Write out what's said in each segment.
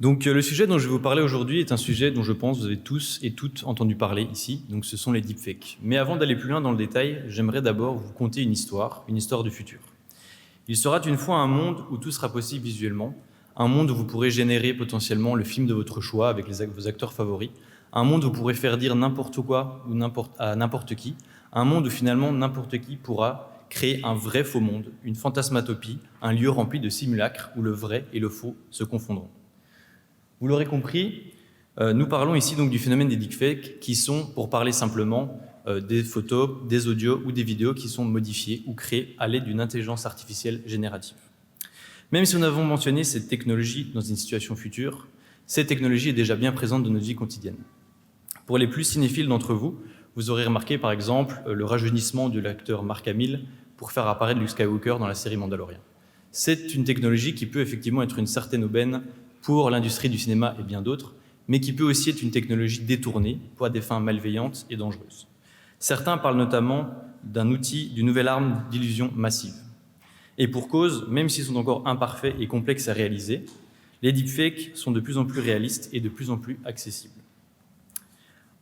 Le sujet dont je vais vous parler aujourd'hui est un sujet dont je pense vous avez tous et toutes entendu parler ici, donc ce sont les deepfakes. Mais avant d'aller plus loin dans le détail, j'aimerais d'abord vous conter une histoire du futur. Il sera une fois un monde où tout sera possible visuellement, un monde où vous pourrez générer potentiellement le film de votre choix avec vos acteurs favoris, un monde où vous pourrez faire dire n'importe quoi ou à n'importe qui, un monde où finalement n'importe qui pourra créer un vrai faux monde, une fantasmatopie, un lieu rempli de simulacres où le vrai et le faux se confondront. Vous l'aurez compris, nous parlons ici donc du phénomène des deepfakes qui sont, pour parler simplement, des photos, des audios ou des vidéos qui sont modifiées ou créées à l'aide d'une intelligence artificielle générative. Même si nous avons mentionné cette technologie dans une situation future, cette technologie est déjà bien présente dans notre vie quotidienne. Pour les plus cinéphiles d'entre vous, vous aurez remarqué par exemple le rajeunissement de l'acteur Mark Hamill pour faire apparaître Luke Skywalker dans la série Mandalorian. C'est une technologie qui peut effectivement être une certaine aubaine pour l'industrie du cinéma et bien d'autres, mais qui peut aussi être une technologie détournée pour à des fins malveillantes et dangereuses. Certains parlent notamment d'un outil, d'une nouvelle arme d'illusion massive. Et pour cause, même s'ils sont encore imparfaits et complexes à réaliser, les deepfakes sont de plus en plus réalistes et de plus en plus accessibles.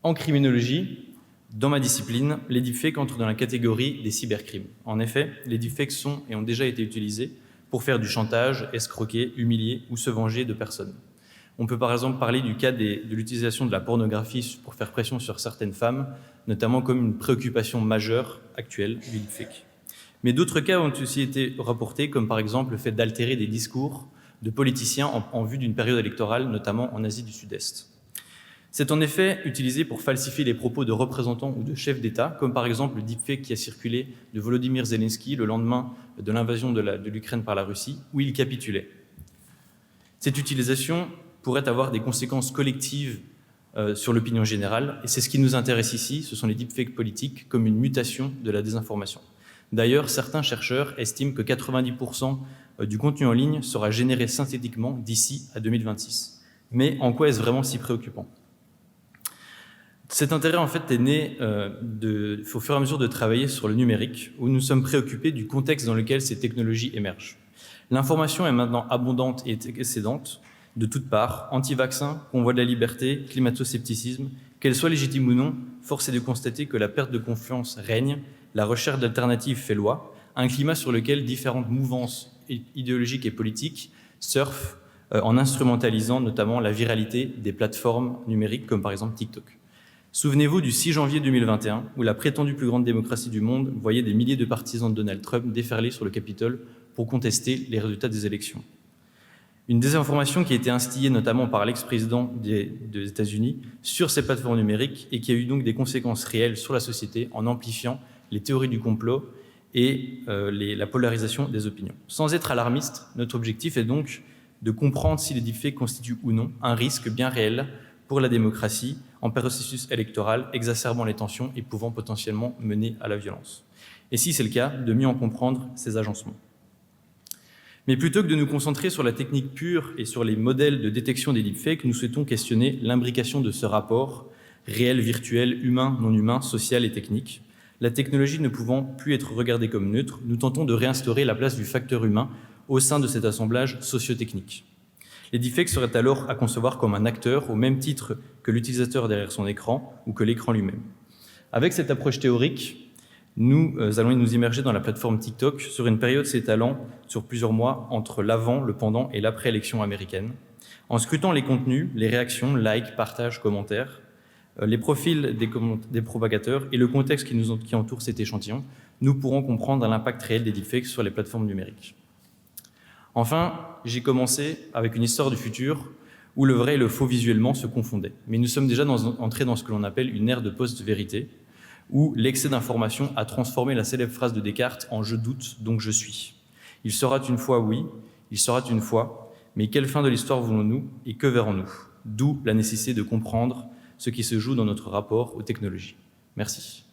En criminologie, dans ma discipline, les deepfakes entrent dans la catégorie des cybercrimes. En effet, les deepfakes sont et ont déjà été utilisés pour faire du chantage, escroquer, humilier ou se venger de personnes. On peut par exemple parler du cas de l'utilisation de la pornographie pour faire pression sur certaines femmes, notamment comme une préoccupation majeure actuelle du deepfake. Mais d'autres cas ont aussi été rapportés, comme par exemple le fait d'altérer des discours de politiciens en vue d'une période électorale, notamment en Asie du Sud-Est. C'est en effet utilisé pour falsifier les propos de représentants ou de chefs d'État, comme par exemple le deepfake qui a circulé de Volodymyr Zelensky le lendemain de l'invasion de l'Ukraine par la Russie, où il capitulait. Cette utilisation pourrait avoir des conséquences collectives sur l'opinion générale, et c'est ce qui nous intéresse ici, ce sont les deepfakes politiques comme une mutation de la désinformation. D'ailleurs, certains chercheurs estiment que 90% du contenu en ligne sera généré synthétiquement d'ici à 2026. Mais en quoi est-ce vraiment si préoccupant ? Cet intérêt, en fait, est né au fur et à mesure de travailler sur le numérique, où nous sommes préoccupés du contexte dans lequel ces technologies émergent. L'information est maintenant abondante et excédente de toutes parts, anti-vaccins, convoi de la liberté, climato-scepticisme. Qu'elle soit légitime ou non, force est de constater que la perte de confiance règne, la recherche d'alternatives fait loi, un climat sur lequel différentes mouvances idéologiques et politiques surfent en instrumentalisant notamment la viralité des plateformes numériques comme par exemple TikTok. Souvenez-vous du 6 janvier 2021, où la prétendue plus grande démocratie du monde voyait des milliers de partisans de Donald Trump déferler sur le Capitole pour contester les résultats des élections. Une désinformation qui a été instillée notamment par l'ex-président des États-Unis sur ces plateformes numériques et qui a eu donc des conséquences réelles sur la société en amplifiant les théories du complot et la polarisation des opinions. Sans être alarmiste, notre objectif est donc de comprendre si les deepfakes constituent ou non un risque bien réel pour la démocratie en processus électoral, exacerbant les tensions et pouvant potentiellement mener à la violence. Et si c'est le cas, de mieux en comprendre ces agencements. Mais plutôt que de nous concentrer sur la technique pure et sur les modèles de détection des deepfakes, nous souhaitons questionner l'imbrication de ce rapport réel, virtuel, humain, non humain, social et technique. La technologie ne pouvant plus être regardée comme neutre, nous tentons de réinstaurer la place du facteur humain au sein de cet assemblage socio-technique. Les deepfakes seraient alors à concevoir comme un acteur au même titre que l'utilisateur derrière son écran ou que l'écran lui-même. Avec cette approche théorique, nous allons nous immerger dans la plateforme TikTok sur une période s'étalant sur plusieurs mois entre l'avant, le pendant et l'après-élection américaine. En scrutant les contenus, les réactions, likes, partages, commentaires, les profils des propagateurs et le contexte qui entoure cet échantillon, nous pourrons comprendre l'impact réel des deepfakes sur les plateformes numériques. Enfin, j'ai commencé avec une histoire du futur où le vrai et le faux visuellement se confondaient. Mais nous sommes déjà entrés dans ce que l'on appelle une ère de post-vérité, où l'excès d'information a transformé la célèbre phrase de Descartes en « je doute, donc je suis ». Il sera une fois oui, il sera une fois, mais quelle fin de l'histoire voulons-nous et que verrons-nous ? D'où la nécessité de comprendre ce qui se joue dans notre rapport aux technologies. Merci.